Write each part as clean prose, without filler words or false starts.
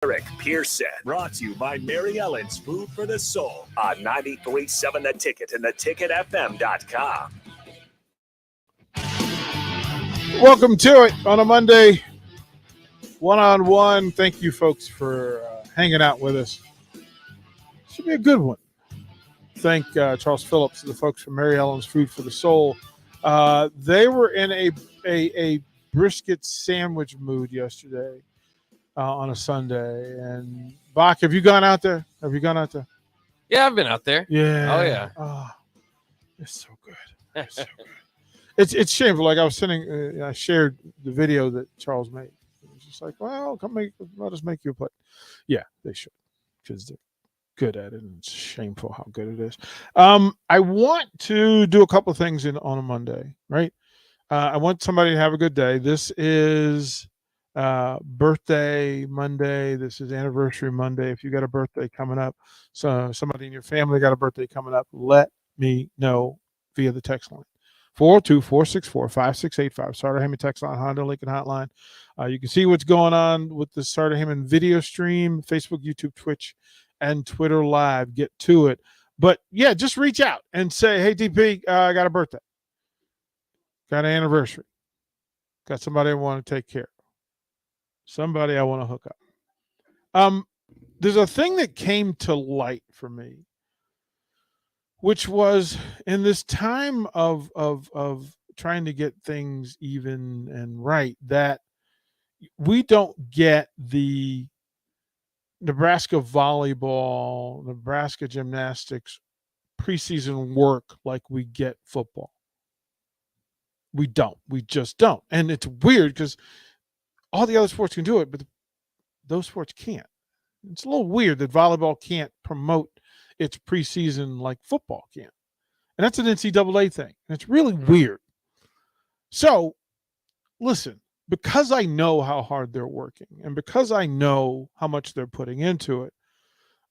Eric Pearson, brought to you by Mary Ellen's Food for the Soul on 93.7 The Ticket and theticketfm.com. Welcome to it on a Monday, one-on-one. Thank you, folks, for hanging out with us. Should be a good one. Thank Charles Phillips and the folks from Mary Ellen's Food for the Soul. They were in a brisket sandwich mood yesterday on a Sunday. And Bach, have you gone out there? Yeah, I've been out there. Yeah. Oh, yeah. Oh, it's so good. It's so good. It's shameful. Like I was sending, I shared the video that Charles made. It was just like, well, let us make you a plate. Yeah, they should, because they're good at it, and it's shameful how good it is. I want to do a couple of things on a Monday, right? I want somebody to have a good day. This is birthday Monday. This is anniversary Monday. If you got a birthday coming up, so somebody in your family got a birthday coming up, let me know via the text line. 402-464-5685. Starter Heyman text line, Honda Lincoln hotline. You can see what's going on with the Starter Heyman video stream, Facebook, YouTube, Twitch, and Twitter Live. Get to it. But, yeah, just reach out and say, hey, DP, I got a birthday. Got an anniversary. Got somebody I want to take care of. Somebody I want to hook up. There's a thing that came to light for me, which was in this time of trying to get things even and right, that we don't get the Nebraska volleyball, Nebraska gymnastics preseason work like we get football. We don't. We just don't. And it's weird because all the other sports can do it, but those sports can't. It's a little weird that volleyball can't promote its preseason like football can. And that's an NCAA thing. And it's really weird. So, listen, because I know how hard they're working and because I know how much they're putting into it,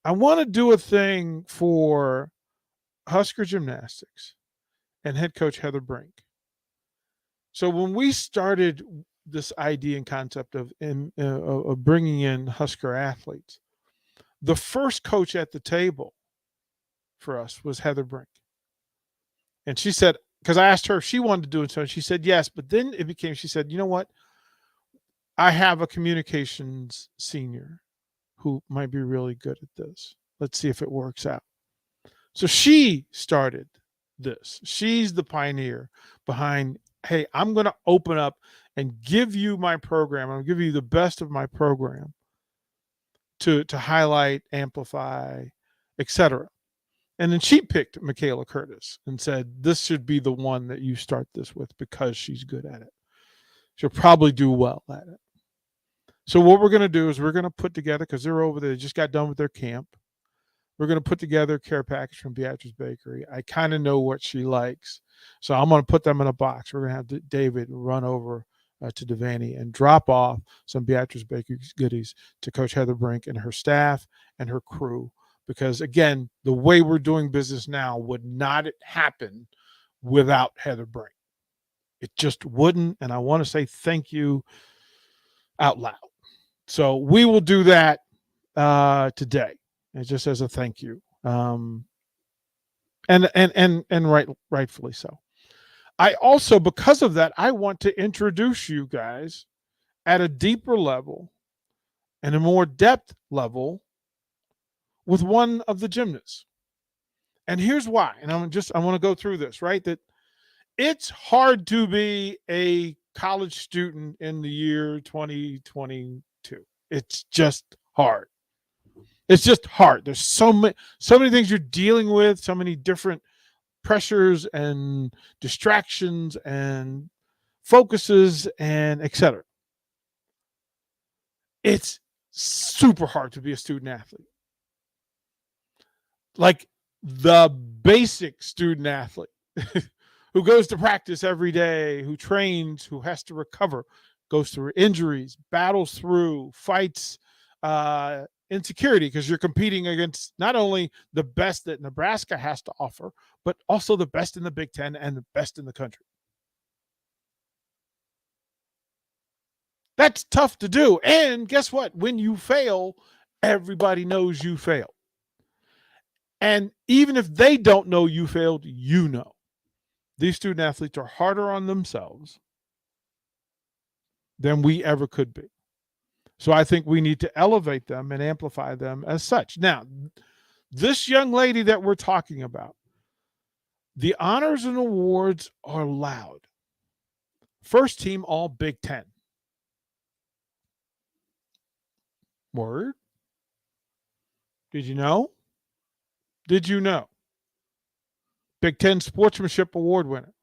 I want to do a thing for Husker gymnastics and head coach Heather Brink. So when we started this idea and concept of bringing in Husker athletes, the first coach at the table for us was Heather Brink. And she said, because I asked her if she wanted to do it, so she said yes. But then she said, you know what? I have a communications senior who might be really good at this. Let's see if it works out. So she started this. She's the pioneer behind, hey, I'm going to open up and give you my program. I'll give you the best of my program to highlight, amplify, etc. And then she picked Michaela Curtis and said, this should be the one that you start this with because she's good at it. She'll probably do well at it. So what we're going to do is we're going to put together, because they're over there, they just got done with their camp. We're going to put together a care package from Beatrice Bakery. I kind of know what she likes. So I'm going to put them in a box. We're going to have David run over to Devaney and drop off some Beatrice Bakery goodies to Coach Heather Brink and her staff and her crew. Because, again, the way we're doing business now would not happen without Heather Brink. It just wouldn't. And I want to say thank you out loud. So we will do that today. It just as a thank you. And rightfully so. I also, because of that, I want to introduce you guys at a deeper level and a more depth level with one of the gymnasts. And here's why. And I want to go through this, right? That it's hard to be a college student in the year 2022. It's just hard. It's just hard. There's so many things you're dealing with, so many different pressures and distractions and focuses and etc. It's super hard to be a student athlete. Like the basic student athlete who goes to practice every day, who trains, who has to recover, goes through injuries, battles through, fights insecurity, because you're competing against not only the best that Nebraska has to offer, but also the best in the Big Ten and the best in the country. That's tough to do. And guess what? When you fail, everybody knows you failed. And even if they don't know you failed, you know. These student athletes are harder on themselves than we ever could be. So I think we need to elevate them and amplify them as such. Now, this young lady that we're talking about, the honors and awards are loud. First team all Big Ten. Word? Did you know? Did you know? Big Ten Sportsmanship Award winner.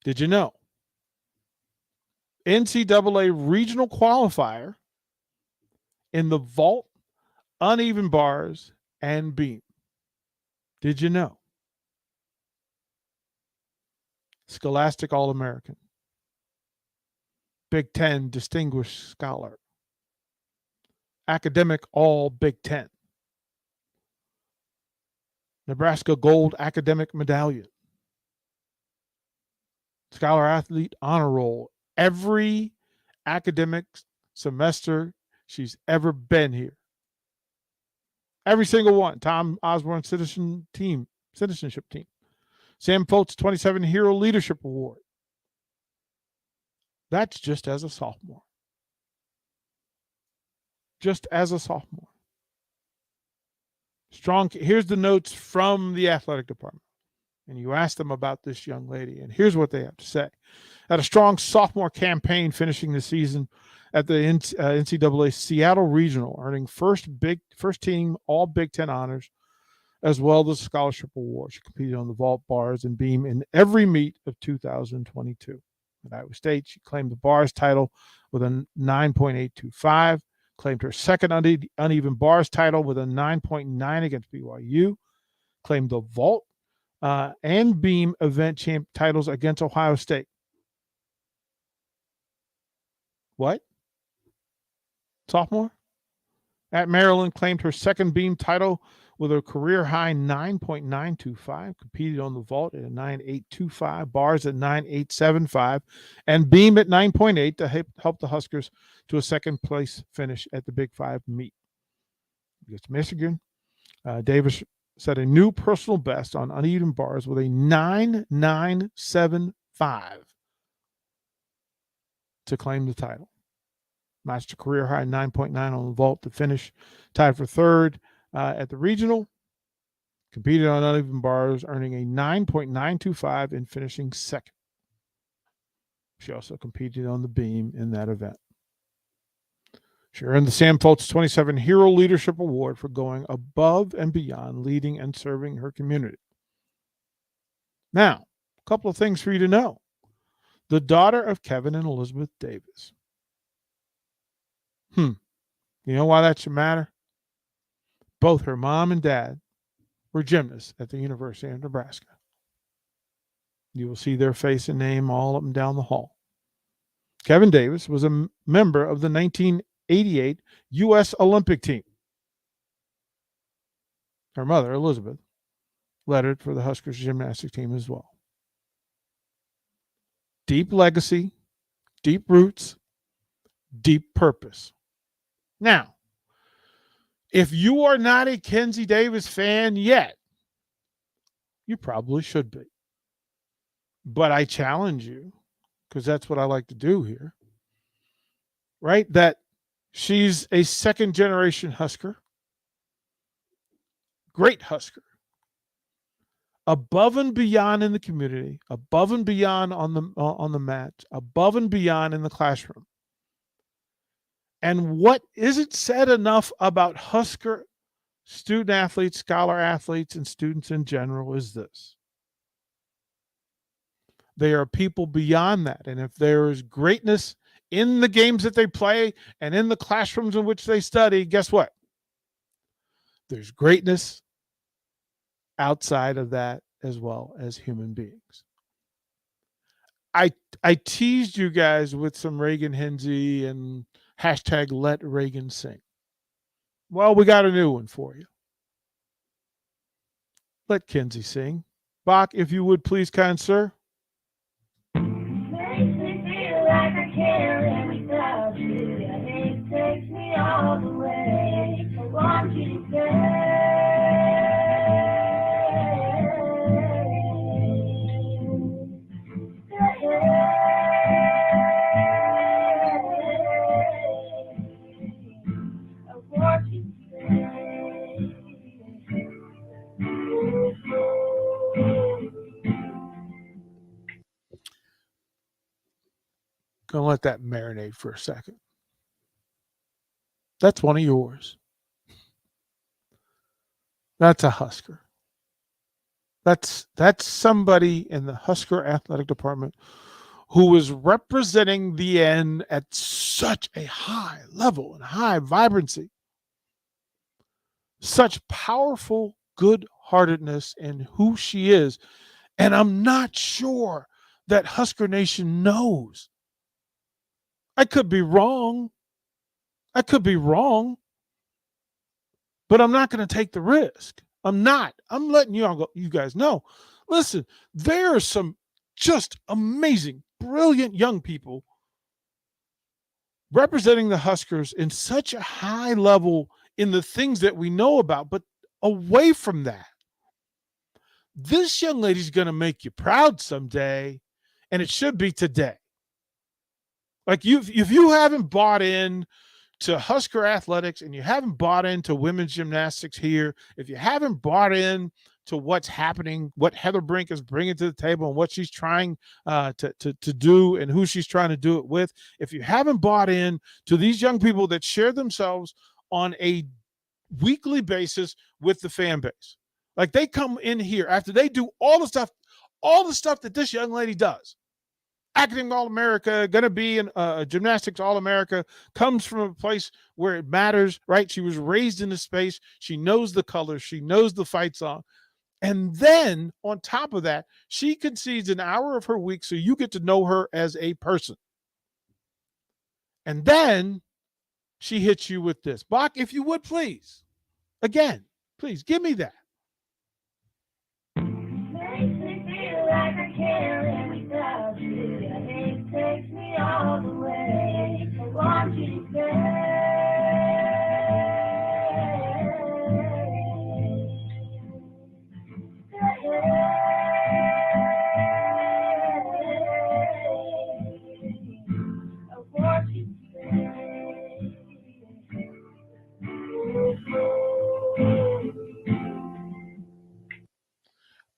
Did you know? NCAA regional qualifier in the vault, uneven bars, and beam. Did you know? Scholastic All-American. Big Ten Distinguished Scholar. Academic All Big Ten. Nebraska Gold Academic Medallion. Scholar Athlete Honor Roll. Every academic semester she's ever been here. Every single one. Tom Osborne Citizenship Team. Sam Foltz 27 Hero Leadership Award. That's just as a sophomore. Just as a sophomore. Strong. Here's the notes from the athletic department. And you ask them about this young lady, and here's what they have to say. Had a strong sophomore campaign finishing the season at the NCAA Seattle Regional, earning first team all Big Ten honors, as well as a scholarship award. She competed on the vault, bars, and beam in every meet of 2022. At Iowa State, she claimed the bars title with a 9.825, claimed her second uneven bars title with a 9.9 against BYU, claimed the vault and beam event champ titles against Ohio State. What? Sophomore? At Maryland, claimed her second beam title with a career-high 9.925, competed on the vault at a 9.825, bars at 9.875, and beam at 9.8 to help the Huskers to a second-place finish at the Big Five meet. Against Michigan, Davis set a new personal best on uneven bars with a 9.975 to claim the title. Matched a career-high 9.9 on the vault to finish tied for third at the regional. Competed on uneven bars, earning a 9.925 and finishing second. She also competed on the beam in that event. She earned the Sam Foltz 27 Hero Leadership Award for going above and beyond leading and serving her community. Now, a couple of things for you to know. The daughter of Kevin and Elizabeth Davis. You know why that should matter? Both her mom and dad were gymnasts at the University of Nebraska. You will see their face and name all up and down the hall. Kevin Davis was a member of the 1988 U.S. Olympic team. Her mother, Elizabeth, led it for the Huskers gymnastics team as well. Deep legacy, deep roots, deep purpose. Now, if you are not a Kinsey Davis fan yet, you probably should be. But I challenge you, because that's what I like to do here, right? That she's a second-generation Husker, great Husker, above and beyond in the community, above and beyond on the mat, above and beyond in the classroom. And what isn't said enough about Husker student athletes, scholar athletes, and students in general is this. They are people beyond that. And if there is greatness in the games that they play and in the classrooms in which they study, guess what? There's greatness outside of that as well as human beings. I teased you guys with some Reagan Hinsey and hashtag let Reagan sing. Well, we got a new one for you. Let Kinsey sing. Bach, if you would please, kind sir. Makes me feel like I can't all the way. I want you to stay. Gonna let that marinate for a second. That's one of yours. That's a Husker. That's somebody in the Husker athletic department who was representing the end at such a high level and high vibrancy, such powerful good-heartedness in who she is. And I'm not sure that Husker Nation knows. I could be wrong. But I'm not going to take the risk. I'm not. I'm letting you guys know. Listen, there are some just amazing, brilliant young people representing the Huskers in such a high level in the things that we know about, but away from that, this young lady's going to make you proud someday, and it should be today. Like if you haven't bought in to Husker athletics and you haven't bought into women's gymnastics here, if you haven't bought in to what's happening, what Heather Brink is bringing to the table and what she's trying to do and who she's trying to do it with, if you haven't bought in to these young people that share themselves on a weekly basis with the fan base, like they come in here after they do all the stuff that this young lady does. Academic All-America, going to be in gymnastics All-America, comes from a place where it matters, right? She was raised in the space. She knows the colors. She knows the fight song. And then on top of that, she concedes an hour of her week so you get to know her as a person. And then she hits you with this. Bach, if you would, please. Again, please, give me that. Makes me feel like I can't live without you. It takes me all the way. I want you to I want you to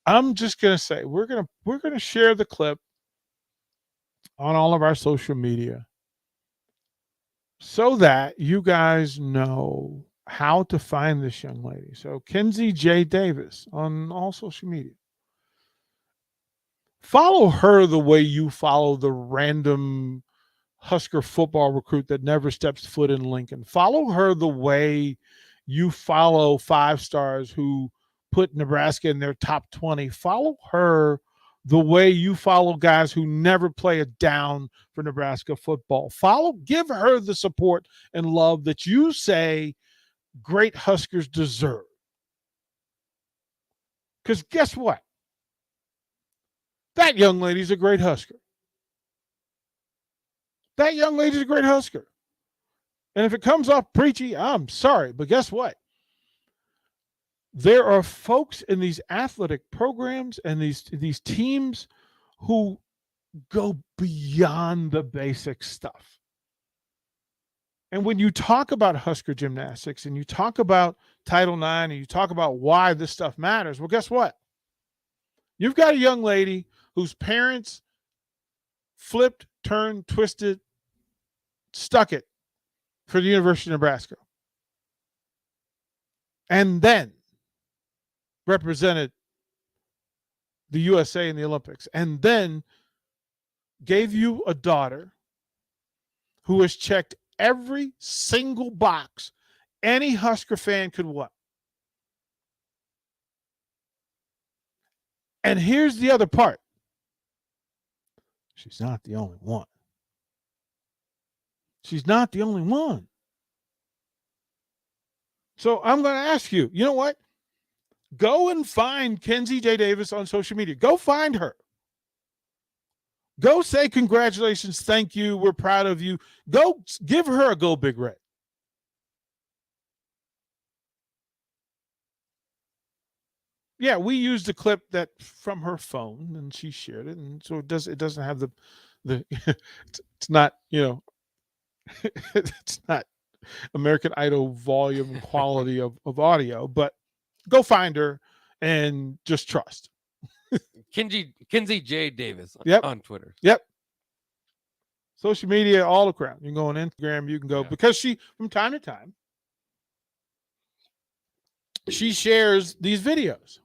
I'm just gonna say we're gonna share the clip on all of our social media so that you guys know how to find this young lady. So Kinsey J. Davis on all social media. Follow her the way you follow the random Husker football recruit that never steps foot in Lincoln. Follow her the way you follow 5-stars who put Nebraska in their top 20. Follow her the way you follow guys who never play a down for Nebraska football. Give her the support and love that you say great Huskers deserve. Because guess what? That young lady's a great Husker. That young lady's a great Husker. And if it comes off preachy, I'm sorry. But guess what? There are folks in these athletic programs and these teams who go beyond the basic stuff. And when you talk about Husker gymnastics and you talk about Title IX and you talk about why this stuff matters, well, guess what? You've got a young lady whose parents flipped, turned, twisted, stuck it for the University of Nebraska. And then represented the USA in the Olympics. And then gave you a daughter who has checked every single box any Husker fan could want. And here's the other part. She's not the only one. She's not the only one. So I'm going to ask you, you know what? Go and find Kinsey J. Davis on social media. Go find her. Go say congratulations, thank you, we're proud of you. Go give her a Go Big Red. yeah, we used a clip that from her phone, and she shared it, and so it doesn't have the it's not, it's not American Idol volume and quality of audio, but go find her and just trust. Kinsey J. Davis Yep. on Twitter. Yep. Social media all around. You can go on Instagram, you can go, Yeah. because she, from time to time, she shares these videos.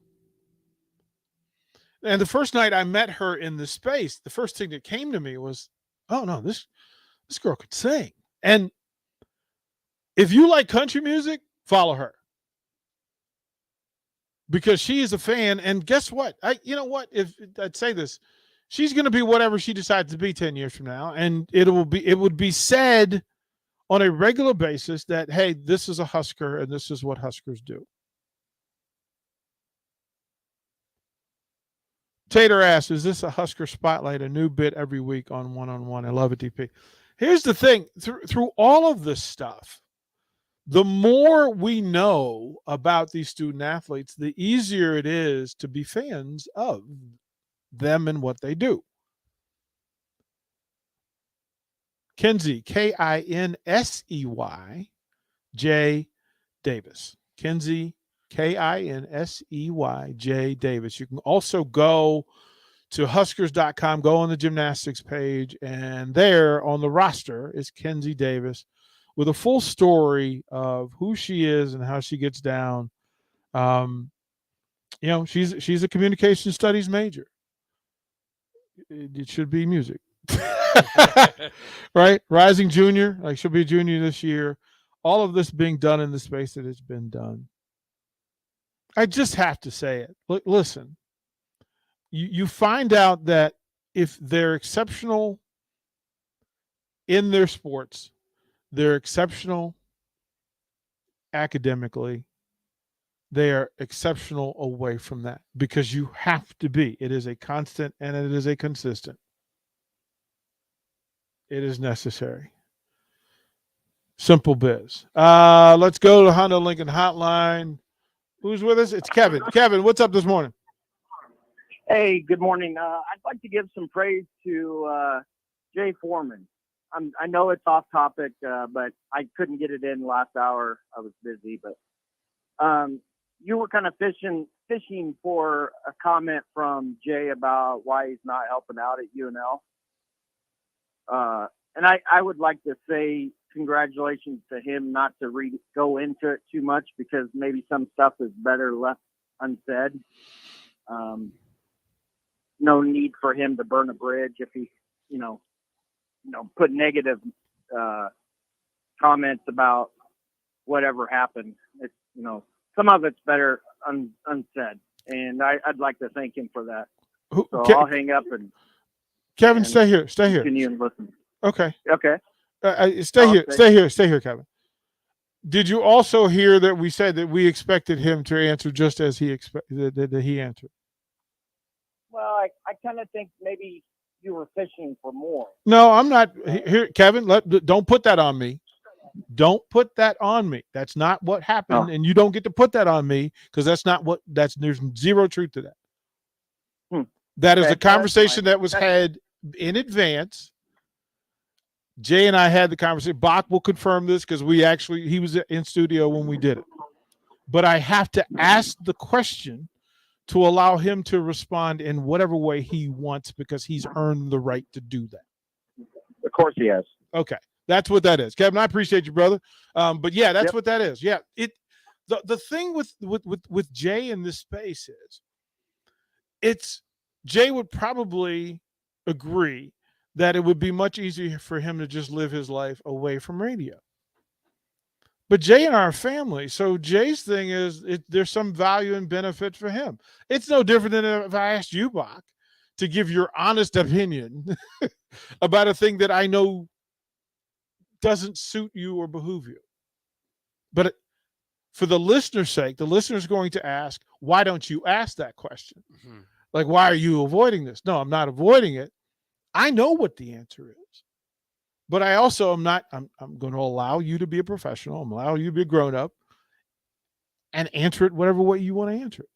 And the first night I met her in the space, the first thing that came to me was, oh no, this girl could sing. And if you like country music, follow her. Because she is a fan, and guess what? You know what? If I'd say this, she's going to be whatever she decides to be 10 years from now, and it would be said on a regular basis that, hey, this is a Husker, and this is what Huskers do. Tater asks, is this a Husker Spotlight, a new bit every week on one-on-one? I love it, DP. Here's the thing. Through all of this stuff, the more we know about these student athletes, the easier it is to be fans of them and what they do. Kinsey, Kinsey J. Davis. Kinsey, Kinsey J. Davis. You can also go to Huskers.com, go on the gymnastics page, and there on the roster is Kinsey Davis with a full story of who she is and how she gets down. She's a communication studies major. It should be music. Right? Rising junior, like she'll be a junior this year. All of this being done in the space that it's been done. I just have to say it. Listen, you find out that if they're exceptional in their sports, they're exceptional academically, they are exceptional away from that, because you have to be. It is a constant and it is a consistent. It is necessary. Simple biz. Let's go to Honda Lincoln Hotline. Who's with us? It's Kevin. Kevin, what's up this morning? Hey, good morning. I'd like to give some praise to Jay Foreman. I know it's off topic, but I couldn't get it in last hour. I was busy, but you were kind of fishing for a comment from Jay about why he's not helping out at UNL. And I would like to say congratulations to him, not to go into it too much, because maybe some stuff is better left unsaid. No need for him to burn a bridge if he, put negative comments about whatever happened. It's, some of it's better unsaid, and I'd like to thank him for that. So I'll hang up and Kevin, stay here. Continue and listen. Okay. Okay. Stay here, Kevin. Did you also hear that we said that we expected him to answer just as he expected that he answered? Well, I kind of think maybe you were fishing for more. No, I'm not. Here, Kevin, don't put that on me. Don't put that on me. That's not what happened, and you don't get to put that on me, because that's not what. There's zero truth to that. That is a conversation that was had in advance. Jay and I had the conversation. Bach will confirm this, because he was in studio when we did it. But I have to ask the question to allow him to respond in whatever way he wants, because he's earned the right to do that. Of course he has. Okay. That's what that is. Kevin, I appreciate you, brother. But yeah, that's what that is. Yeah. The thing with Jay in this space is Jay would probably agree that it would be much easier for him to just live his life away from radio. But Jay and our family, so Jay's thing is there's some value and benefit for him. It's no different than if I asked you, Bach, to give your honest opinion about a thing that I know doesn't suit you or behoove you. But for the listener's sake, the listener's going to ask, why don't you ask that question? Mm-hmm. Like, why are you avoiding this? No, I'm not avoiding it. I know what the answer is. But I also am not, I'm going to allow you to be a professional. I'm allowing you to be a grown-up and answer it whatever way you want to answer it.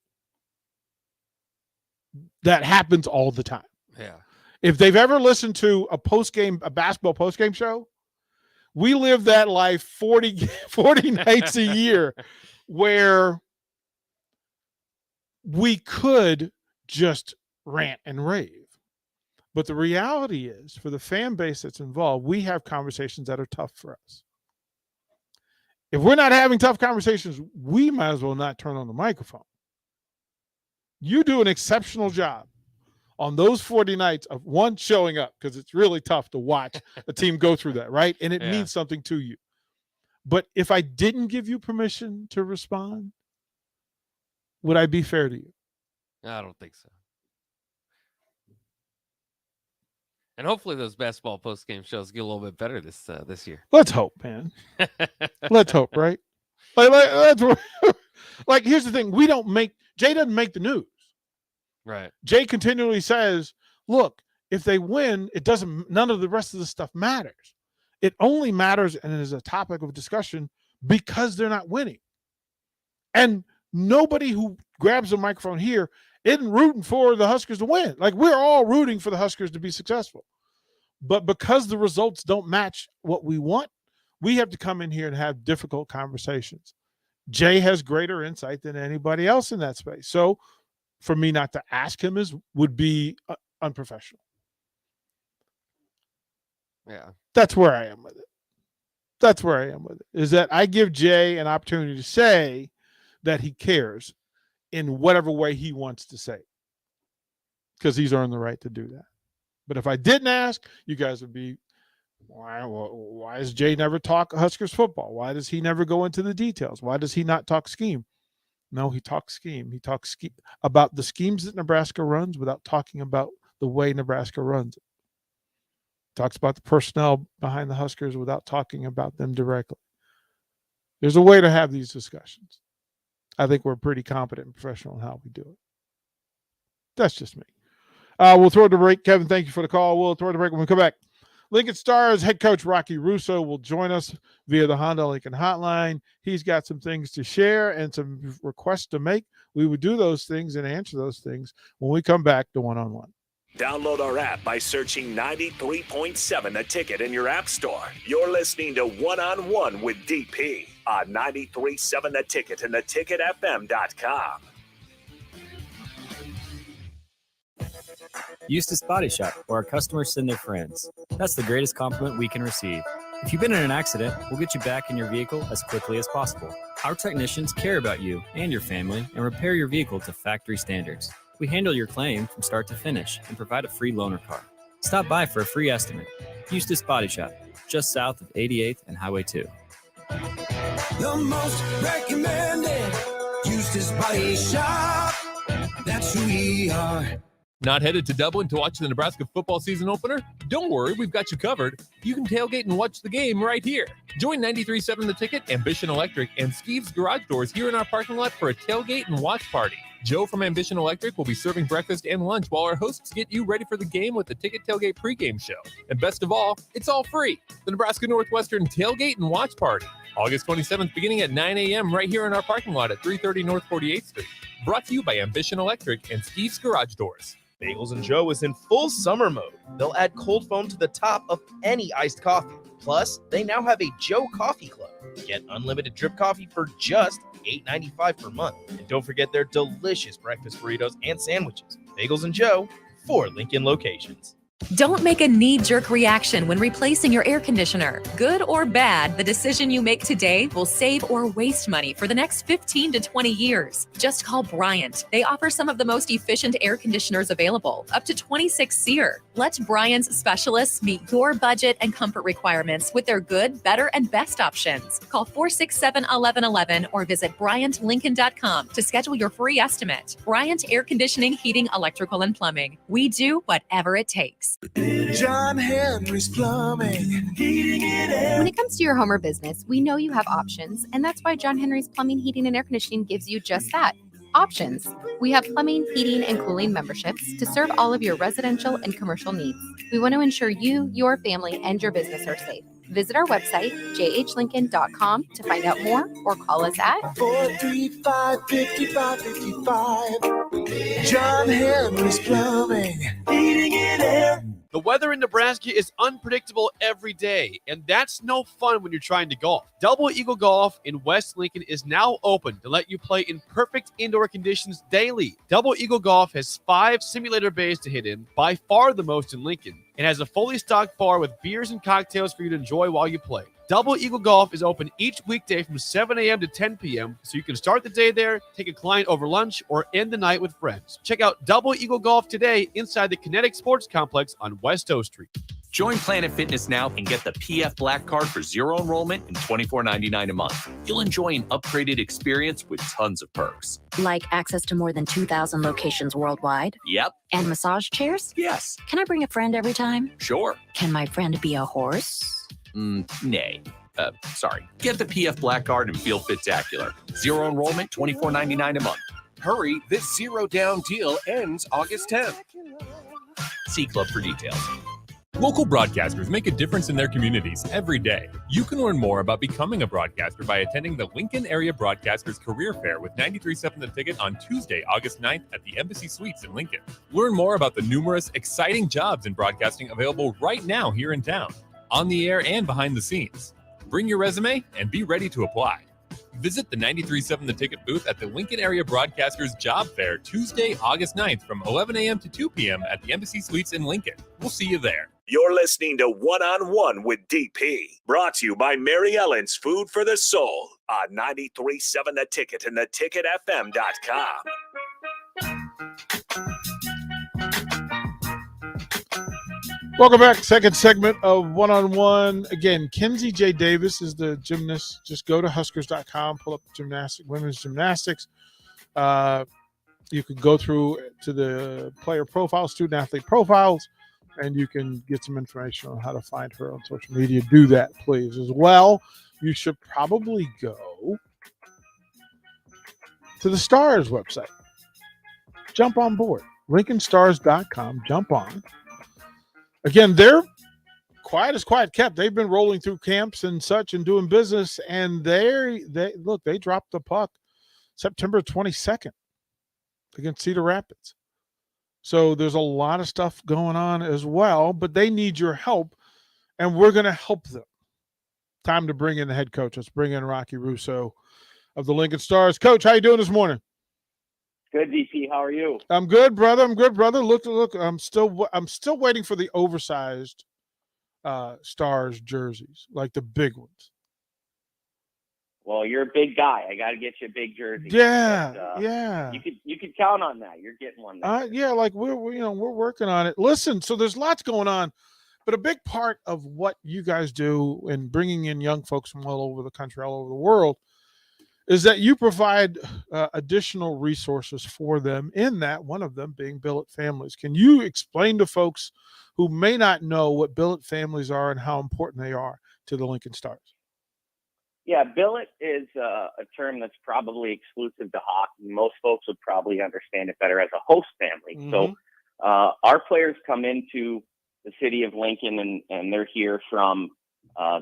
that happens all the time. Yeah. If they've ever listened to a basketball post-game show, we live that life 40 nights a year where we could just rant and rave. But the reality is, for the fan base that's involved, we have conversations that are tough for us. If we're not having tough conversations, we might as well not turn on the microphone. You do an exceptional job on those 40 nights of one, showing up, because it's really tough to watch a team go through that, right? And it means something to you. But if I didn't give you permission to respond, would I be fair to you? I don't think so. And hopefully those basketball post-game shows get a little bit better this year. Let's hope, man. Let's hope, right? Like, here's the thing. Jay doesn't make the news. Right. Jay continually says, look, if they win, none of the rest of the stuff matters. It only matters and is a topic of discussion because they're not winning. And nobody who grabs a microphone here isn't rooting for the Huskers to win. Like, we're all rooting for the Huskers to be successful. But because the results don't match what we want, we have to come in here and have difficult conversations. Jay has greater insight than anybody else in that space. So for me not to ask him would be unprofessional. Yeah. That's where I am with it. Is that I give Jay an opportunity to say that he cares in whatever way he wants to say, because he's earned the right to do that. But if I didn't ask, you guys would be, why does Jay never talk Huskers football? Why does he never go into the details? Why does he not talk scheme? No, he talks scheme. He talks about the schemes that Nebraska runs without talking about the way Nebraska runs it. Talks about the personnel behind the Huskers without talking about them directly. There's a way to have these discussions. I think we're pretty competent and professional in how we do it. That's just me. We'll throw it to break. Kevin, thank you for the call. We'll throw it to break when we come back. Lincoln Stars head coach Rocky Russo will join us via the Honda Lincoln hotline. He's got some things to share and some requests to make. We would do those things and answer those things when we come back to One-on-One. Download our app by searching 93.7 The Ticket in your app store. You're listening to One-on-One with DP on 93.7 The Ticket and theticketfm.com. Eustace Body Shop, where our customers send their friends. That's the greatest compliment we can receive. If you've been in an accident, we'll get you back in your vehicle as quickly as possible. Our technicians care about you and your family and repair your vehicle to factory standards. We handle your claim from start to finish and provide a free loaner car. Stop by for a free estimate. Eustace Body Shop, just south of 88th and Highway 2. The most recommended Eustace Body Shop. That's who we are. Not headed to Dublin to watch the Nebraska football season opener? Don't worry, we've got you covered. You can tailgate and watch the game right here. Join 93.7 The Ticket, Ambition Electric, and Steve's Garage Doors here in our parking lot for a tailgate and watch party. Joe from Ambition Electric will be serving breakfast and lunch while our hosts get you ready for the game with the Ticket Tailgate pregame show. And best of all, it's all free. The Nebraska Northwestern Tailgate and Watch Party. August 27th, beginning at 9 a.m. right here in our parking lot at 330 North 48th Street. Brought to you by Ambition Electric and Steve's Garage Doors. Bagels and Joe is in full summer mode. They'll add cold foam to the top of any iced coffee. Plus, they now have a Joe Coffee Club. Get unlimited drip coffee for just $8.95 per month. And don't forget their delicious breakfast burritos and sandwiches. Bagels and Joe, 4 Lincoln locations. Don't make a knee-jerk reaction when replacing your air conditioner. Good or bad, the decision you make today will save or waste money for the next 15 to 20 years. Just call Bryant. They offer some of the most efficient air conditioners available, up to 26 SEER. Let Bryant's specialists meet your budget and comfort requirements with their good, better, and best options. Call 467-1111 or visit BryantLincoln.com to schedule your free estimate. Bryant Air Conditioning, Heating, Electrical, and Plumbing. We do whatever it takes. John Henry's Plumbing, heating and air. When it comes to your home or business, we know you have options, and that's why John Henry's Plumbing, Heating, and Air Conditioning gives you just that. Options. We have plumbing, heating, and cooling memberships to serve all of your residential and commercial needs. We want to ensure you, your family, and your business are safe. Visit our website, jhlincoln.com, to find out more or call us at 435-5555. John Henry's Plumbing, Heating and Air. The weather in Nebraska is unpredictable every day, and that's no fun when you're trying to golf. Double Eagle Golf in West Lincoln is now open to let you play in perfect indoor conditions daily. Double Eagle Golf has 5 simulator bays to hit in, by far the most in Lincoln, and has a fully stocked bar with beers and cocktails for you to enjoy while you play. Double Eagle Golf is open each weekday from 7 a.m. to 10 p.m., so you can start the day there, take a client over lunch, or end the night with friends. Check out Double Eagle Golf today inside the Kinetic Sports Complex on West O Street. Join Planet Fitness now and get the PF Black Card for zero enrollment and $24.99 a month. You'll enjoy an upgraded experience with tons of perks. Like access to more than 2,000 locations worldwide? Yep. And massage chairs? Yes. Can I bring a friend every time? Sure. Can my friend be a horse? Nay. Sorry. Get the PF Black Card and feel spectacular. Zero enrollment, $24.99 a month. Hurry, this zero down deal ends August 10th. See Club for details. Local broadcasters make a difference in their communities every day. You can learn more about becoming a broadcaster by attending the Lincoln Area Broadcasters Career Fair with 93.7 The Ticket on Tuesday, August 9th at the Embassy Suites in Lincoln. Learn more about the numerous exciting jobs in broadcasting available right now here in town, on the air and behind the scenes. Bring your resume and be ready to apply. Visit the 93.7 The Ticket booth at the Lincoln Area Broadcasters Job Fair Tuesday, August 9th from 11 a.m. to 2 p.m. at the Embassy Suites in Lincoln. We'll see you there. You're listening to One on One with DP, brought to you by Mary Ellen's Food for the Soul on 93.7 The Ticket and theticketfm.com. Welcome back. Second segment of One on One. Again, Kinsey J. Davis is the gymnast. Just go to Huskers.com, pull up women's gymnastics. You can go through to the player profiles, student athlete profiles, and you can get some information on how to find her on social media. Do that, please. As well, you should probably go to the Stars website. Jump on board. LincolnStars.com. Jump on. Again, they're quiet as quiet kept. They've been rolling through camps and such and doing business, and they dropped the puck September 22nd against Cedar Rapids. So there's a lot of stuff going on as well, but they need your help, and we're going to help them. Time to bring in the head coach. Let's bring in Rocky Russo of the Lincoln Stars. Coach, how you doing this morning? Good, DP. How are you? I'm good, brother. Look. I'm still waiting for the oversized Stars jerseys, like the big ones. Well, you're a big guy. I got to get you a big jersey. Yeah, but, yeah. You could count on that. You're getting one. Yeah, like we're working on it. Listen, so there's lots going on, but a big part of what you guys do in bringing in young folks from all over the country, all over the world, is that you provide additional resources for them, in that one of them being billet families. Can you explain to folks who may not know what billet families are and how important they are to the Lincoln Stars? Yeah, billet is a term that's probably exclusive to hockey. Most folks would probably understand it better as a host family. Mm-hmm. So our players come into the city of Lincoln, and they're here from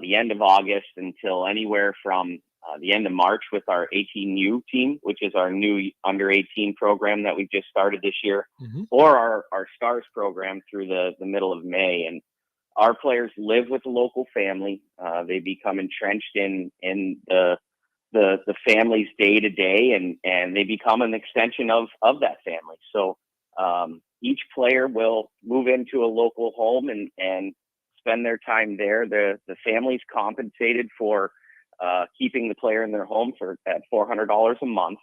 the end of August until anywhere from the end of March with our 18U team, which is our new under 18 program that we just started this year, or our Stars program through the middle of May. And our players live with the local family. They become entrenched in the family's day to day, and they become an extension of that family. So each player will move into a local home and spend their time there. The family's compensated for keeping the player in their home at $400 a month.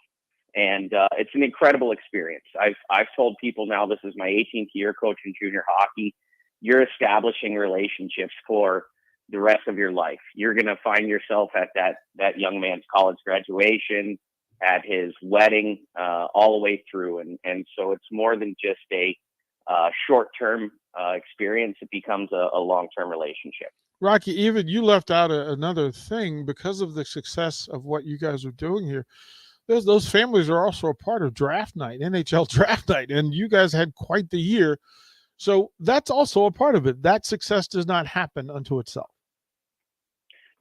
And it's an incredible experience. I've told people now, this is my 18th year coaching junior hockey. You're establishing relationships for the rest of your life. You're going to find yourself at that young man's college graduation, at his wedding, all the way through. And so it's more than just a short-term experience. It becomes a long-term relationship. Rocky, even you left out another thing because of the success of what you guys are doing here. Those families are also a part of draft night, NHL draft night, and you guys had quite the year. So that's also a part of it. That success does not happen unto itself.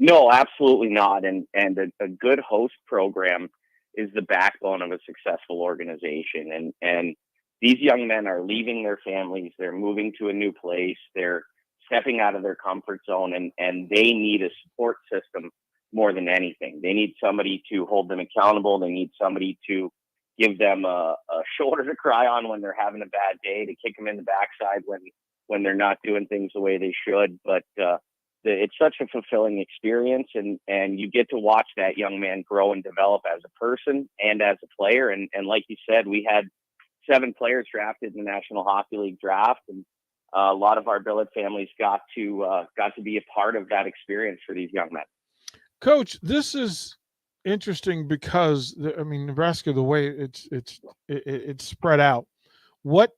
No, absolutely not. And a good host program is the backbone of a successful organization. And these young men are leaving their families. They're moving to a new place. They're stepping out of their comfort zone, and they need a support system more than anything. They need somebody to hold them accountable. They need somebody to give them a shoulder to cry on when they're having a bad day, to kick them in the backside when they're not doing things the way they should. But it's such a fulfilling experience, and you get to watch that young man grow and develop as a person and as a player. And like you said, we had 7 players drafted in the National Hockey League draft, and a lot of our billet families got to be a part of that experience for these young men. Coach, this is interesting because Nebraska, the way it's spread out, what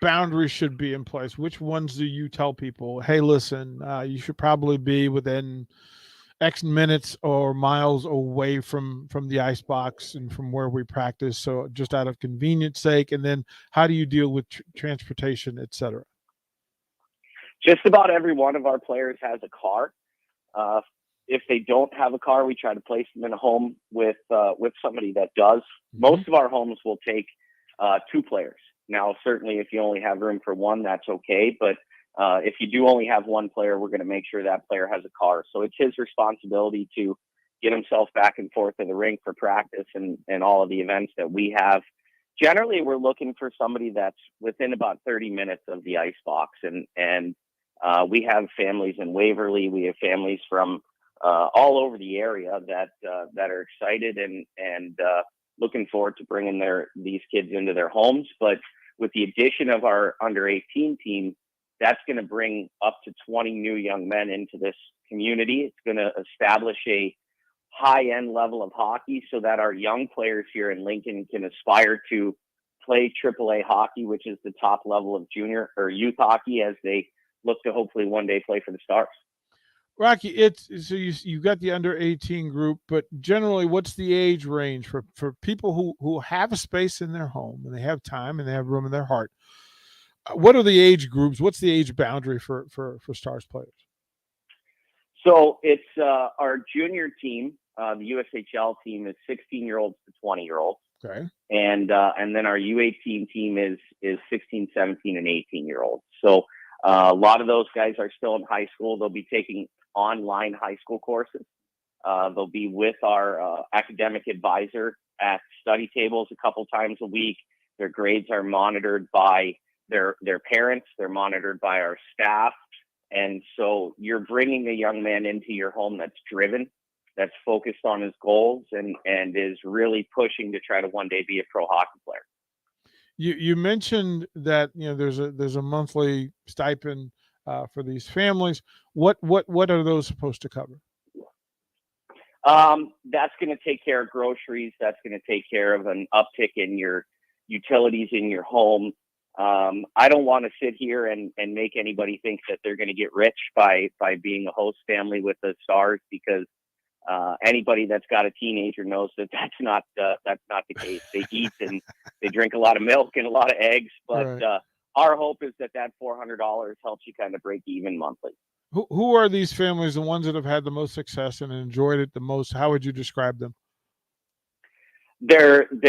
boundaries should be in place? Which ones do you tell people, hey, listen, you should probably be within X minutes or miles away from the ice box and from where we practice, so just out of convenience sake? And then how do you deal with transportation, et cetera? Just about every one of our players has a car. If they don't have a car, we try to place them in a home with somebody that does. Most of our homes will take 2 players. Now, certainly if you only have room for one, that's okay. But if you do only have one player, we're going to make sure that player has a car. So it's his responsibility to get himself back and forth to the rink for practice and all of the events that we have. Generally, we're looking for somebody that's within about 30 minutes of the ice box. And we have families in Waverly. We have families from all over the area that are excited and looking forward to bringing these kids into their homes. But with the addition of our under 18 team, that's going to bring up to 20 new young men into this community. It's going to establish a high-end level of hockey so that our young players here in Lincoln can aspire to play AAA hockey, which is the top level of junior or youth hockey, as they look to hopefully one day play for the Stars. Rocky, so you got the under 18 group, but generally, what's the age range for people who have a space in their home and they have time and they have room in their heart? What are the age groups? What's the age boundary for Stars players? So it's our junior team, the USHL team, is 16-year-olds to 20-year-olds. Okay. And then our U18 team is 16, 17, and 18-year-olds. So a lot of those guys are still in high school. They'll be taking online high school courses. They'll be with our academic advisor at study tables a couple times a week. Their grades are monitored by their parents. They're monitored by our staff. And so you're bringing a young man into your home that's driven, that's focused on his goals, and is really pushing to try to one day be a pro hockey player. You mentioned that there's a monthly stipend for these families. What are those supposed to cover? That's going to take care of groceries. That's going to take care of an uptick in your utilities in your home. I don't want to sit here and make anybody think that they're going to get rich by being a host family with the Stars, because anybody that's got a teenager knows that that's not the case. They eat and they drink a lot of milk and a lot of eggs, but right. Our hope is that $400 helps you kind of break even monthly. Who are these families, the ones that have had the most success and enjoyed it the most? How would you describe them? They're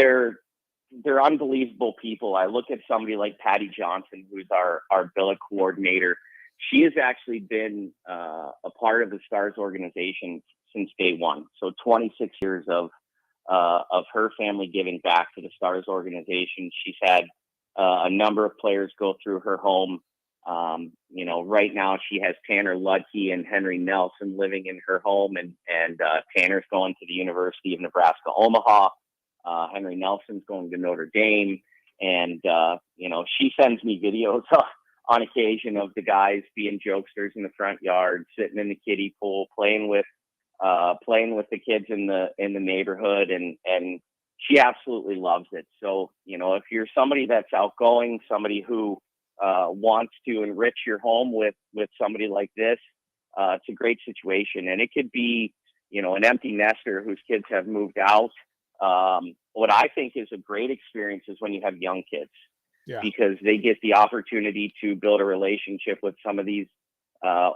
unbelievable people. I look at somebody like Patty Johnson, who's our billet coordinator. She has actually been a part of the Stars organization since day one. So 26 years of her family giving back to the Stars organization. She's had a number of players go through her home. Right now she has Tanner Ludke and Henry Nelson living in her home, and Tanner's going to the University of Nebraska, Omaha. Henry Nelson's going to Notre Dame, and she sends me videos on occasion of the guys being jokesters in the front yard, sitting in the kiddie pool, playing with the kids in the neighborhood, and she absolutely loves it. So if you're somebody that's outgoing, somebody who wants to enrich your home with somebody like this, it's a great situation. And it could be an empty nester whose kids have moved out. What I think is a great experience is when you have young kids, because they get the opportunity to build a relationship with some of these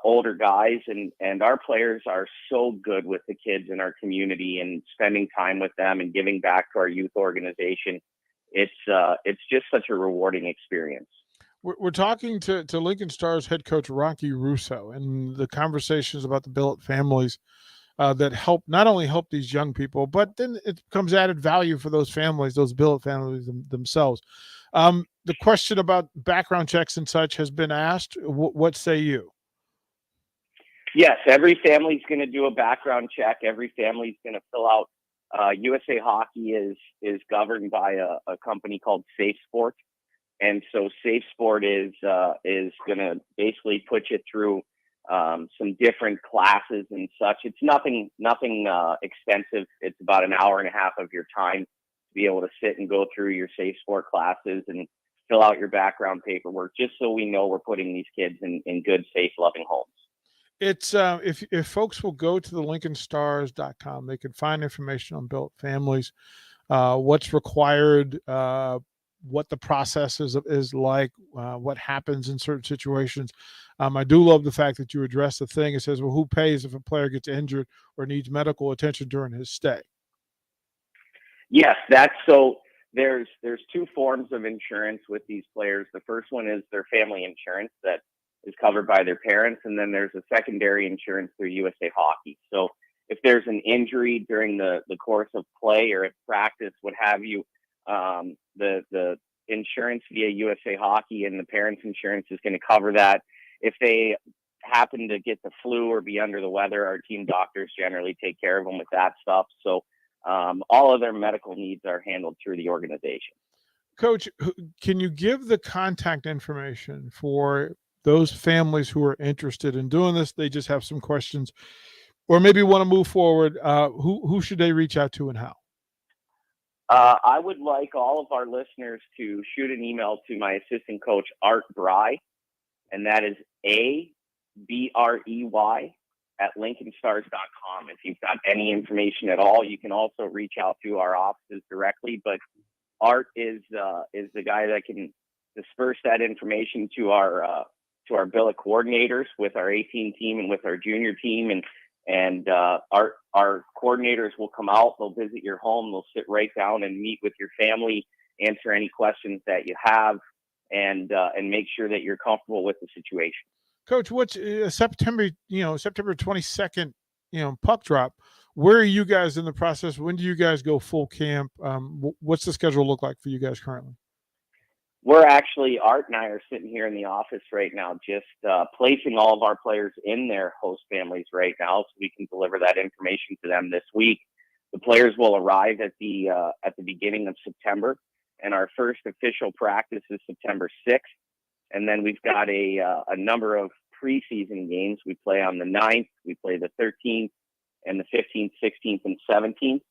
older guys, and our players are so good with the kids in our community and spending time with them and giving back to our youth organization. It's just such a rewarding experience. We're talking to Lincoln Stars head coach Rocky Russo, and the conversations about the billet families that not only help these young people, but then it becomes added value for those families, those billet families themselves. The question about background checks and such has been asked. What say you? Yes, every family's going to do a background check. Every family's going to fill out. USA Hockey is governed by a company called Safe Sport. And so Safe Sport is going to basically put you through some different classes and such. It's nothing expensive. It's about an hour and a half of your time to be able to sit and go through your Safe Sport classes and fill out your background paperwork, just so we know we're putting these kids in good, safe, loving homes. It's if folks will go to the LincolnStars.com, they can find information on billet families, what's required, what the process is like, what happens in certain situations. I do love the fact that you address the thing. It says, well, who pays if a player gets injured or needs medical attention during his stay? Yes, that's so. There's two forms of insurance with these players. The first one is their family insurance that is covered by their parents, and then there's a secondary insurance through USA Hockey. So if there's an injury during the course of play or at practice, what have you, the insurance via USA Hockey and the parents' insurance is going to cover that. If they happen to get the flu or be under the weather, our team doctors generally take care of them with that stuff. So all of their medical needs are handled through the organization. Coach, can you give the contact information for those families who are interested in doing this? They just have some questions or maybe want to move forward. Who should they reach out to and how? I would like all of our listeners to shoot an email to my assistant coach, Art Bry, and that is ABREY at LincolnStars.com. If you've got any information at all, you can also reach out to our offices directly. But Art is the guy that can disperse that information to our billet coordinators with our 18 team and with our junior team, and our coordinators will come out. They'll visit your home. They'll sit right down and meet with your family, answer any questions that you have, and make sure that you're comfortable with the situation. Coach, what's September 22nd, puck drop? Where are you guys in the process? When do you guys go full camp? What's the schedule look like for you guys currently? We're actually, Art and I are sitting here in the office right now, just placing all of our players in their host families right now, so we can deliver that information to them this week. The players will arrive at the beginning of September, and our first official practice is September 6th. And then we've got a number of preseason games. We play on the 9th, we play the 13th, and the 15th, 16th, and 17th.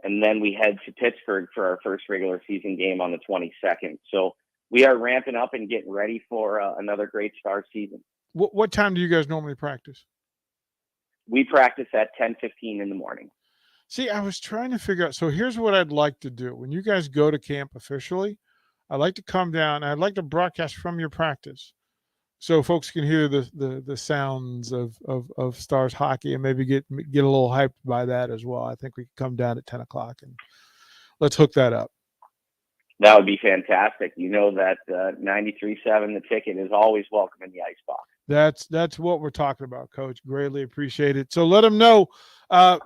And then we head to Pittsburgh for our first regular season game on the 22nd. So we are ramping up and getting ready for another great Star season. What time do you guys normally practice? We practice at 10:15 in the morning. See, I was trying to figure out. So here's what I'd like to do. When you guys go to camp officially, I'd like to come down. I'd like to broadcast from your practice, so folks can hear the sounds of Stars hockey and maybe get a little hyped by that as well. I think we could come down at 10 o'clock and let's hook that up. That would be fantastic. You know that 93.7 The Ticket is always welcome in the ice box. That's what we're talking about, Coach. Greatly appreciate it. So let them know how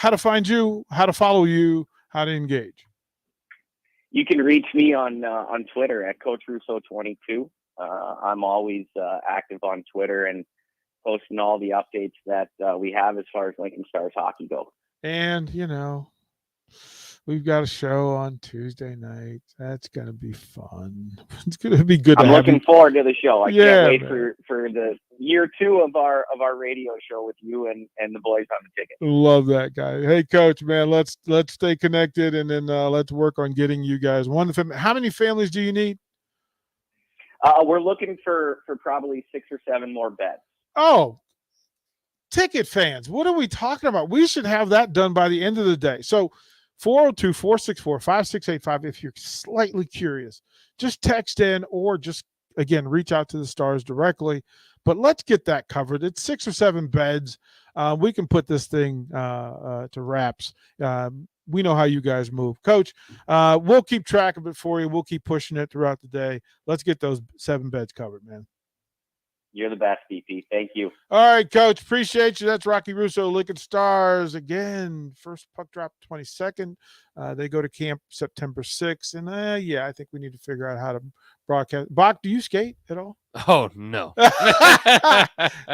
to find you, how to follow you, how to engage. You can reach me on Twitter at Coach Russo 22. I'm always active on Twitter and posting all the updates that we have as far as Lincoln Stars hockey go. And we've got a show on Tuesday night. That's gonna be fun. It's gonna be good. I'm looking forward to the show. I can't wait man. for the year 2 of our radio show with you and the boys on the ticket. Love that guy. Hey, Coach, man, let's stay connected and then let's work on getting you guys one. How many families do you need? We're looking for probably 6 or 7 more beds. Oh, ticket fans, what are we talking about? We should have that done by the end of the day. So 402-464-5685 if you're slightly curious. Just text in or just, again, reach out to the Stars directly. but let's get that covered. It's 6 or 7 beds. We can put this thing to wraps. We know how you guys move. Coach, we'll keep track of it for you. We'll keep pushing it throughout the day. Let's get those 7 beds covered, man. You're the best, DP. Thank you. All right, Coach. Appreciate you. That's Rocky Russo, Lincoln Stars. Again, first puck drop 22nd. They go to camp September 6th. And, I think we need to figure out how to broadcast. Bach, do you skate at all? Oh, no.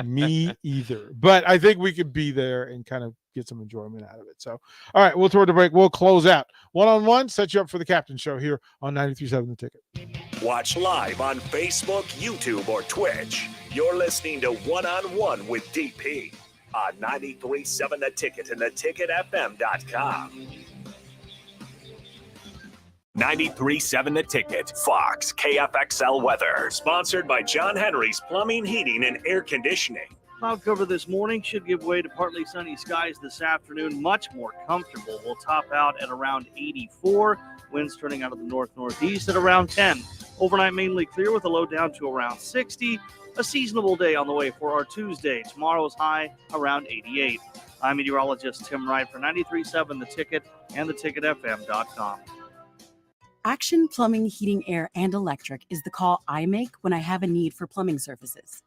Me either. But I think we could be there and kind of get some enjoyment out of it. So, all right, we'll toward the break. We'll close out. One-on-one, set you up for the Captain Show here on 93.7 The Ticket. Watch live on Facebook, YouTube, or Twitch. You're listening to One-on-One with DP on 93.7 The Ticket and theticketfm.com. 93.7 The Ticket, Fox, KFXL weather. Sponsored by John Henry's Plumbing, Heating, and Air Conditioning. Cloud cover this morning should give way to partly sunny skies this afternoon. Much more comfortable. We'll top out at around 84. Winds turning out of the north-northeast at around 10. Overnight mainly clear with a low down to around 60. A seasonable day on the way for our Tuesday. Tomorrow's high around 88. I'm meteorologist Tim Wright for 93.7 The Ticket and theticketfm.com. Action Plumbing, Heating, Air, and Electric is the call I make when I have a need for plumbing services.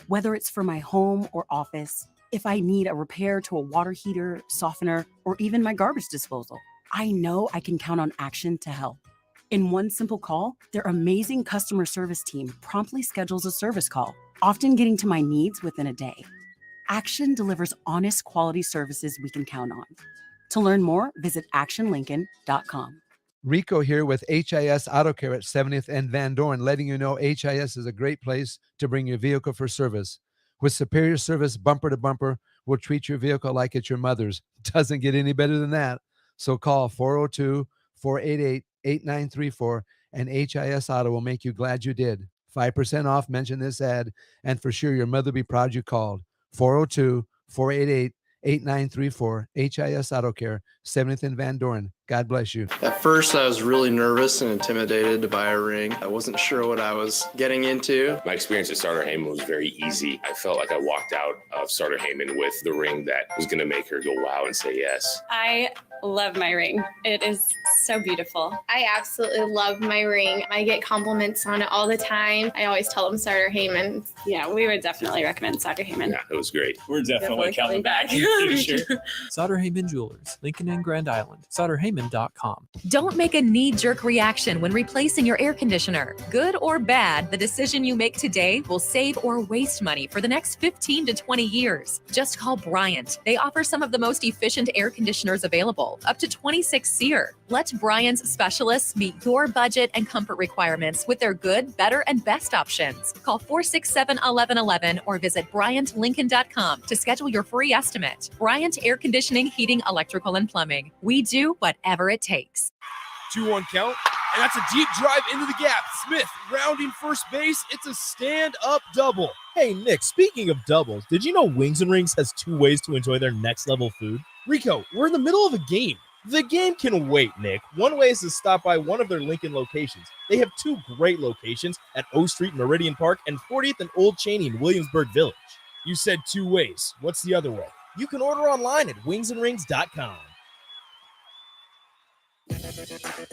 Whether it's for my home or office, if I need a repair to a water heater, softener, or even my garbage disposal, I know I can count on Action to help. In one simple call, their amazing customer service team promptly schedules a service call, often getting to my needs within a day. Action delivers honest quality services we can count on. To learn more, visit actionlincoln.com. Rico here with HIS Auto Care at 70th and Van Dorn, letting you know HIS is a great place to bring your vehicle for service. With superior service, bumper to bumper, we'll treat your vehicle like it's your mother's. Doesn't get any better than that. So call 402-488-8934 and HIS Auto will make you glad you did. 5% off, mention this ad, and for sure your mother will be proud you called. 402-488-8934, HIS Auto Care, 70th and Van Dorn. God bless you. At first, I was really nervous and intimidated to buy a ring. I wasn't sure what I was getting into. My experience at Starter Heyman was very easy. I felt like I walked out of Starter Heyman with the ring that was going to make her go wow and say yes. I love my ring. It is so beautiful. I absolutely love my ring. I get compliments on it all the time. I always tell them Starter Heyman. Yeah, we would definitely recommend Starter Heyman. Yeah, it was great. We're definitely coming back. Sure. Sutter Heyman Jewelers, Lincoln and Grand Island. SutterHeyman.com. Don't make a knee-jerk reaction when replacing your air conditioner. Good or bad, the decision you make today will save or waste money for the next 15 to 20 years. Just call Bryant. They offer some of the most efficient air conditioners available, up to 26 SEER. Let Bryant's specialists meet your budget and comfort requirements with their good, better, and best options. Call 467-1111 or visit BryantLincoln.com to schedule your free estimate. Bryant Air Conditioning, Heating, Electrical, and Plumbing. We do whatever it takes. 2-1 count, and that's a deep drive into the gap. Smith rounding first base. It's a stand-up double. Hey, Nick, speaking of doubles, did you know Wings and Rings has 2 ways to enjoy their next-level food? Rico, we're in the middle of a game. The game can wait, Nick. One way is to stop by one of their Lincoln locations. They have 2 great locations at O Street, Meridian Park, and 40th and Old Cheney in Williamsburg Village. You said 2 ways. What's the other way? You can order online at wingsandrings.com.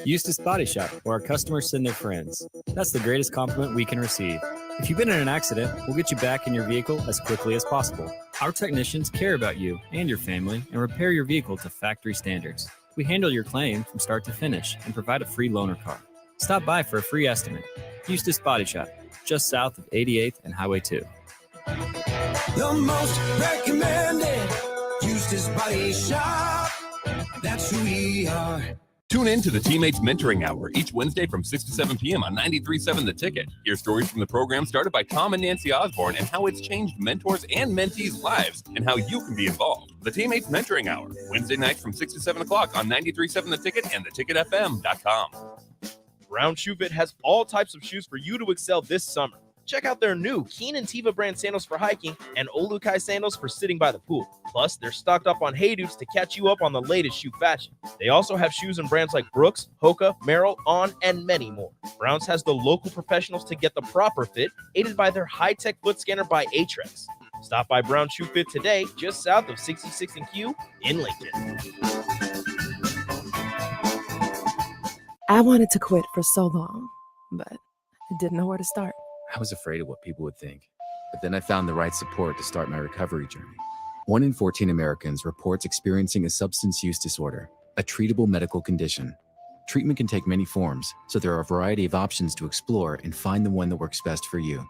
Eustace Body Shop, where our customers send their friends. That's the greatest compliment we can receive. If you've been in an accident, we'll get you back in your vehicle as quickly as possible. Our technicians care about you and your family and repair your vehicle to factory standards. We handle your claim from start to finish and provide a free loaner car. Stop by for a free estimate. Eustace Body Shop, just south of 88th and Highway 2. The most recommended Eustace Body Shop. That's who we are. Tune in to the Teammates Mentoring Hour each Wednesday from 6 to 7 p.m. on 93.7 The Ticket. Hear stories from the program started by Tom and Nancy Osborne and how it's changed mentors and mentees' lives and how you can be involved. The Teammates Mentoring Hour, Wednesday nights from 6 to 7 o'clock on 93.7 The Ticket and theticketfm.com. Brown Shoe Fit has all types of shoes for you to excel this summer. Check out their new Keen and Tiva brand sandals for hiking and Olukai sandals for sitting by the pool. Plus, they're stocked up on Hey Dudes to catch you up on the latest shoe fashion. They also have shoes and brands like Brooks, Hoka, Merrell, On, and many more. Browns has the local professionals to get the proper fit, aided by their high-tech foot scanner by Aetrex. Stop by Brown Shoe Fit today, just south of 66 and Q in Lincoln. I wanted to quit for so long, but I didn't know where to start. I was afraid of what people would think, but then I found the right support to start my recovery journey. 1 in 14 Americans reports experiencing a substance use disorder, a treatable medical condition. Treatment can take many forms, so there are a variety of options to explore and find the one that works best for you.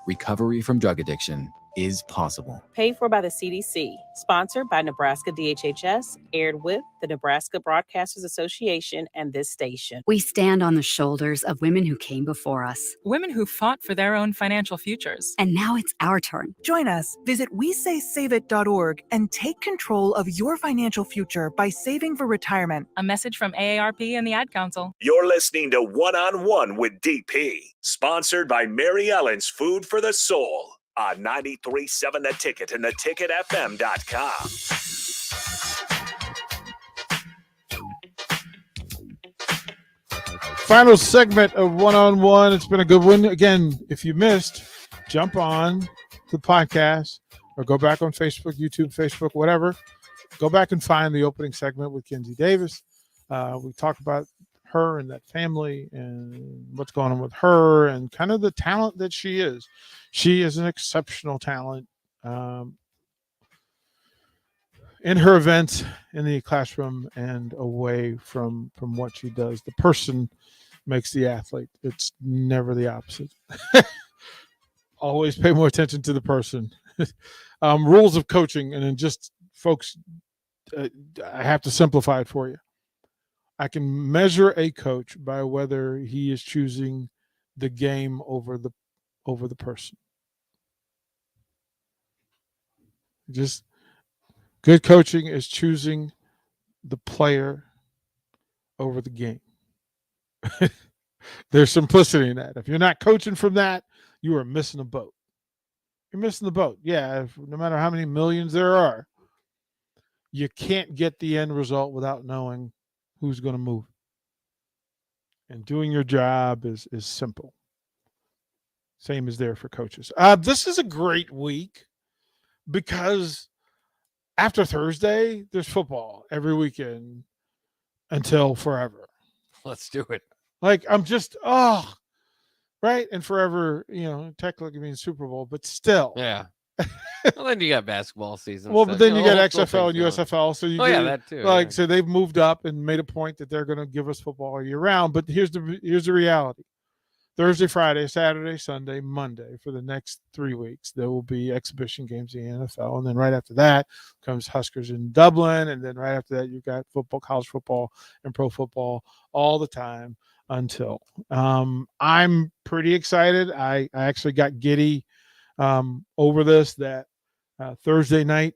Recovery from drug addiction is possible. Paid for by the CDC, sponsored by Nebraska DHHS, aired with the Nebraska Broadcasters Association and this station. We stand on the shoulders of women who came before us. Women who fought for their own financial futures. And now it's our turn. Join us. Visit WeSaySaveIt.org and take control of your financial future by saving for retirement. A message from AARP and the Ad Council. You're listening to One on One with DP, sponsored by Mary Ellen's Food for the Soul on 93.7 The Ticket and theticketfm.com. Final segment of One on One. It's been a good one. Again, if you missed, jump on the podcast or go back on Facebook, YouTube, Facebook, whatever. Go back and find the opening segment with Kinsey Davis. We talk about her and that family and what's going on with her and kind of the talent that she is. She is an exceptional talent in her events, in the classroom, and away from what she does. The person makes the athlete. It's never the opposite. Always pay more attention to the person. Rules of coaching, and then just folks, I have to simplify it for you. I can measure a coach by whether he is choosing the game over the person. Just good coaching is choosing the player over the game. There's simplicity in that. If you're not coaching from that, you are missing a boat. You're missing the boat. Yeah, no matter how many millions there are, you can't get the end result without knowing who's going to move. And doing your job is simple. Same is there for coaches. This is a great week because after Thursday, there's football every weekend until forever. Let's do it. Like, I'm just, right? And forever, technically means Super Bowl, but still. Yeah. Well, then you got basketball season. Well, but then you got XFL and USFL. So that too. Like, so they've moved up and made a point that they're going to give us football all year round. But here's the reality. Thursday, Friday, Saturday, Sunday, Monday, for the next 3 weeks, there will be exhibition games in the NFL. And then right after that comes Huskers in Dublin. And then right after that, you've got football, college football, and pro football all the time until. I'm pretty excited. I actually got giddy over this, that Thursday night,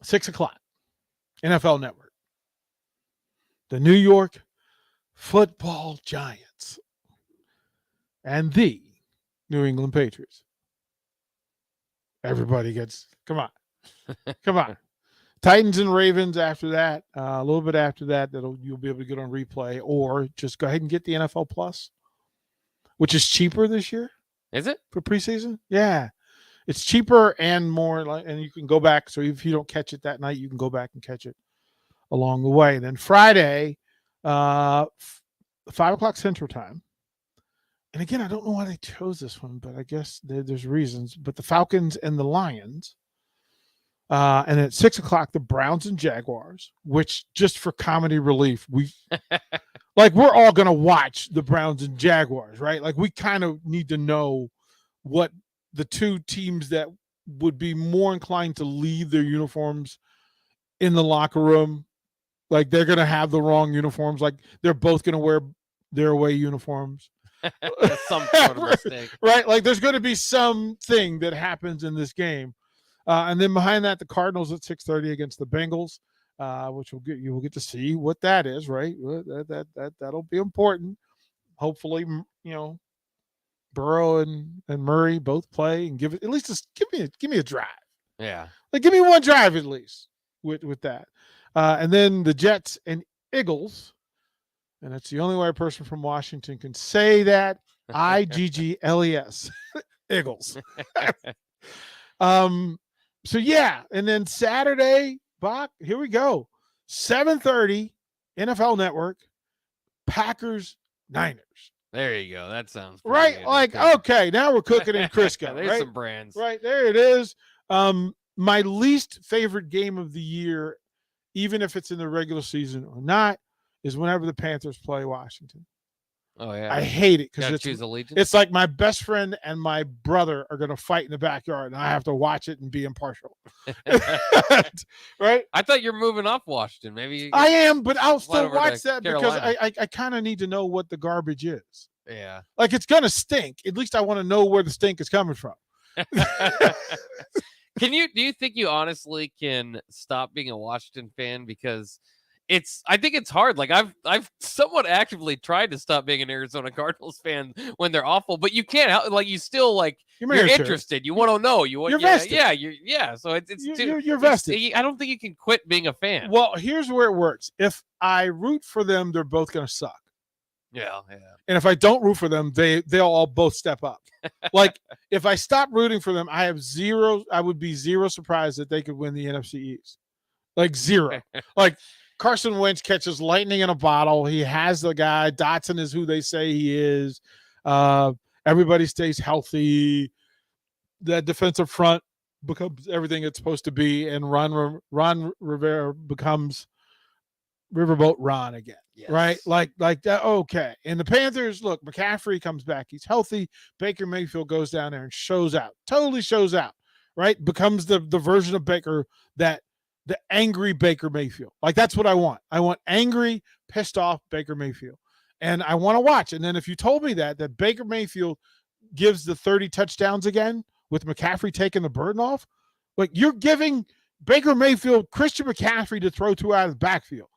6:00, NFL Network. The New York Football Giants and the New England Patriots. Everybody gets, come on. Titans and Ravens after that, a little bit after that, you'll be able to get on replay, or just go ahead and get the NFL Plus, which is cheaper this year. Is it? For preseason? Yeah. It's cheaper and more, and you can go back. So if you don't catch it that night, you can go back and catch it along the way. Then Friday, 5:00 Central Time. And again, I don't know why they chose this one, but I guess there's reasons. But the Falcons and the Lions. And at 6:00, the Browns and Jaguars, which, just for comedy relief, we're all going to watch the Browns and Jaguars, right? Like, we kind of need to know what the two teams that would be more inclined to leave their uniforms in the locker room. Like, they're going to have the wrong uniforms. Like, they're both going to wear their away uniforms. Some sort of mistake. Right? Like, there's going to be something that happens in this game. And then behind that, the Cardinals at 6:30 against the Bengals, which you will get to see what that is, right? That'll be important. Hopefully, Burrow and Murray both play and give it at least give me a drive. Yeah. Like give me one drive at least with that. And then the Jets and Eagles, and that's the only way a person from Washington can say that. Iggles. Eagles. So yeah, and then Saturday, Bach, here we go. 7:30, NFL Network, Packers, Niners. There you go. That sounds Right. good. Like, okay, now we're cooking in Crisco. There's right? some brands. Right. There it is. My least favorite game of the year, even if it's in the regular season or not, is whenever the Panthers play Washington. Oh, yeah. I hate it Gotta because choose allegiance? it's like my best friend and my brother are going to fight in the backyard, and I have to watch it and be impartial. Right? I thought you're moving off Washington. Maybe I am, but I'll Fly still over watch to that because Carolina. I kind of need to know what the garbage is. Yeah. Like it's going to stink. At least I want to know where the stink is coming from. Do you think you honestly can stop being a Washington fan? Because I think it's hard. Like I've somewhat actively tried to stop being an Arizona Cardinals fan when they're awful, but you can't. Like you still you're interested. You want to know. You're vested. Yeah. So You're vested. I don't think you can quit being a fan. Well, here's where it works. If I root for them, they're both going to suck. Yeah. And if I don't root for them, they'll all both step up. Like if I stop rooting for them, I would be zero surprised that they could win the NFC East. Like zero. Like Carson Wentz catches lightning in a bottle. He has the guy. Dotson is who they say he is. Everybody stays healthy. That defensive front becomes everything it's supposed to be, and Ron Rivera becomes Riverboat Ron again. Yes. Right? Like that. Okay. And the Panthers, look, McCaffrey comes back. He's healthy. Baker Mayfield goes down there and shows out. Totally shows out. Right? Becomes the version of Baker that the angry Baker Mayfield. Like that's what I want. I want angry, pissed off Baker Mayfield. And I want to watch. And then if you told me that Baker Mayfield gives the 30 touchdowns again with McCaffrey taking the burden off, like you're giving Baker Mayfield Christian McCaffrey to throw to out of the backfield.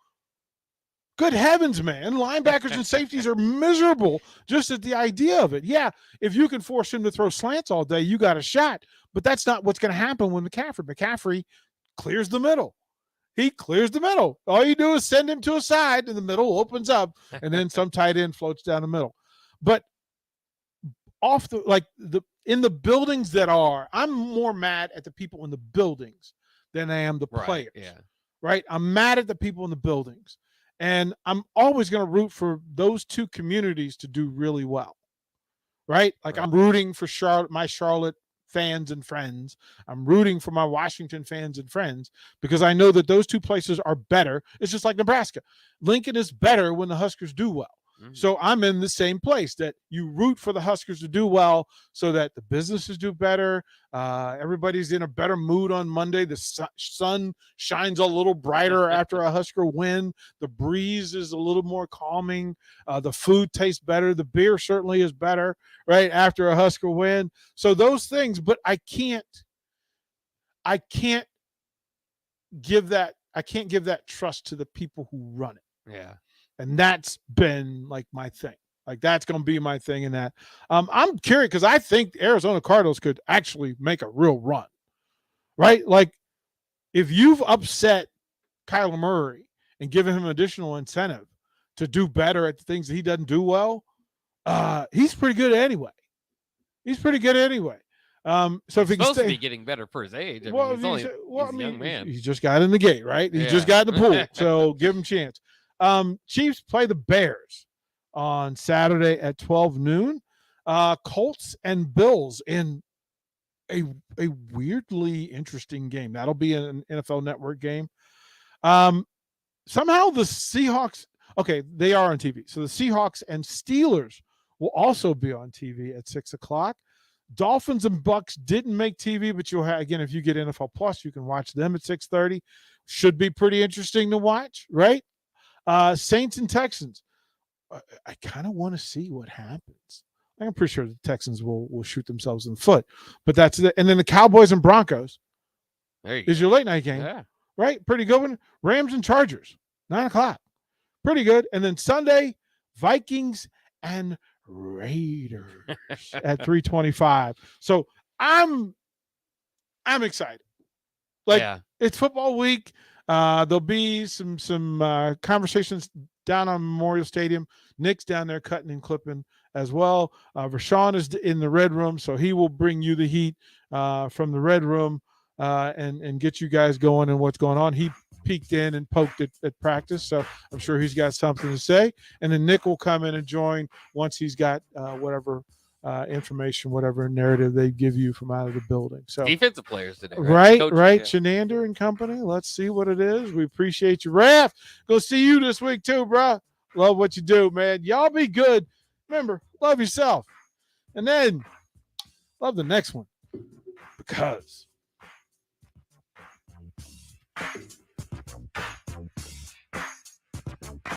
Good heavens, man. Linebackers and safeties are miserable just at the idea of it. Yeah, if you can force him to throw slants all day, you got a shot. But that's not what's going to happen with McCaffrey clears the middle. He clears the middle. All you do is send him to a side, and the middle opens up, and then some tight end floats down the middle. But in the buildings that are, I'm more mad at the people in the buildings than I am the players. Yeah. Right? I'm mad at the people in the buildings. And I'm always going to root for those two communities to do really well. Right? Like I'm rooting for my Charlotte fans and friends. I'm rooting for my Washington fans and friends because I know that those two places are better. It's just like Nebraska. Lincoln is better when the Huskers do well. So I'm in the same place that you root for the Huskers to do well so that the businesses do better. Everybody's in a better mood on Monday. The sun shines a little brighter after a Husker win. The breeze is a little more calming. The food tastes better. The beer certainly is better, right, after a Husker win. So those things, but I can't give that trust to the people who run it. Yeah. And that's been like my thing. Like that's going to be my thing in that. I'm curious because I think Arizona Cardinals could actually make a real run, right? Like if you've upset Kyler Murray and given him additional incentive to do better at the things that he doesn't do well, he's pretty good anyway. So if he can supposed to be getting better for his age. He's a young man. He's just got in the gate, right? He just got in the pool. So give him a chance. Chiefs play the Bears on Saturday at 12 noon. Colts and Bills in a weirdly interesting game. That'll be an NFL Network game. Somehow the Seahawks, okay, they are on TV. So the Seahawks and Steelers will also be on TV at 6 o'clock. Dolphins and Bucks didn't make TV, but you'll have, again, if you get NFL Plus, you can watch them at 6:30. Should be pretty interesting to watch, right? Saints and Texans. I kind of want to see what happens. I'm pretty sure the Texans will shoot themselves in the foot, but that's it. And then the Cowboys and Broncos is your late night game, right? Pretty good one. Rams and Chargers, 9 o'clock, pretty good. And then Sunday, Vikings and Raiders at 3:25. So I'm excited. It's football week. There'll be some conversations down on Memorial Stadium. Nick's down there cutting and clipping as well. Rashawn is in the red room, so he will bring you the heat from the red room and get you guys going and what's going on. He peeked in and poked at practice, so I'm sure he's got something to say. And then Nick will come in and join once he's got whatever information, whatever narrative they give you from out of the building. So defensive players today, right? Coaches, Right. yeah. Shenander and company. Let's see what it is. We appreciate you. Raph, go see you this week too, bro. Love what you do, man. Y'all be good. Remember, love yourself. And then love the next one because